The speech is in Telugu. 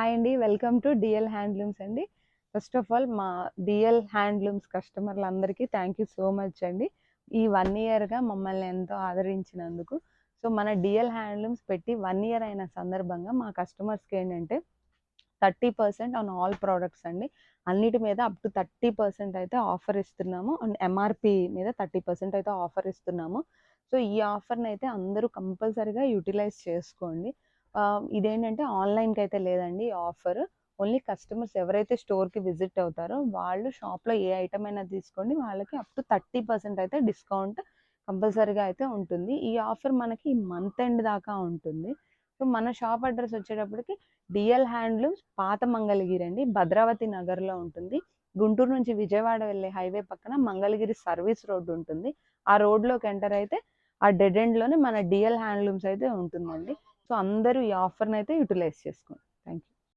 హాయ్ అండి. వెల్కమ్ టు డిఎల్ హ్యాండ్లూమ్స్ అండి. ఫస్ట్ ఆఫ్ ఆల్ మా డిఎల్ హ్యాండ్లూమ్స్ కస్టమర్లందరికీ థ్యాంక్ యూ సో మచ్ అండి. ఈ 1 ఇయర్‌గా మమ్మల్ని ఎంతో ఆదరించినందుకు. సో, మన డిఎల్ హ్యాండ్లూమ్స్ పెట్టి 1 ఇయర్ అయిన సందర్భంగా మా కస్టమర్స్‌కి ఏంటంటే 30% ఆన్ ఆల్ ప్రొడక్ట్స్ అండి. అన్నిటి మీద అప్ టు 30% అయితే ఆఫర్ ఇస్తున్నాము. అండ్ ఎంఆర్‌పీ మీద 30% అయితే ఆఫర్ ఇస్తున్నాము. సో, ఈ ఆఫర్‌నైతే అందరూ కంపల్సరీగా యుటిలైజ్ చేసుకోండి. ఇదేంటంటే ఆన్‌లైన్‌కైతే లేదండి ఈ ఆఫర్. ఓన్లీ కస్టమర్స్ ఎవరైతే స్టోర్‌కి విజిట్ అవుతారో వాళ్ళు షాప్‌లో ఏ ఐటెమ్ అయినా తీసుకోండి. వాళ్ళకి అప్ టు 30% అయితే డిస్కౌంట్ కంపల్సరీగా అయితే ఉంటుంది. ఈ ఆఫర్ మనకి ఈ మంత్ ఎండ్ దాకా ఉంటుంది. సో, మన షాప్ అడ్రెస్ వచ్చేటప్పటికి డిఎల్ హ్యాండ్లూమ్స్ పాత మంగళగిరి అండి. భద్రావతి నగర్‌లో ఉంటుంది. గుంటూరు నుంచి విజయవాడ వెళ్ళే హైవే పక్కన మంగళగిరి సర్వీస్ రోడ్ ఉంటుంది. ఆ రోడ్‌లోకి ఎంటర్ అయితే ఆ డెడ్ ఎండ్‌లోనే మన డిఎల్ హ్యాండ్లూమ్స్ అయితే ఉంటుందండి. సో, అందరూ ఈ ఆఫర్‌నైతే యుటిలైజ్ చేసుకోండి.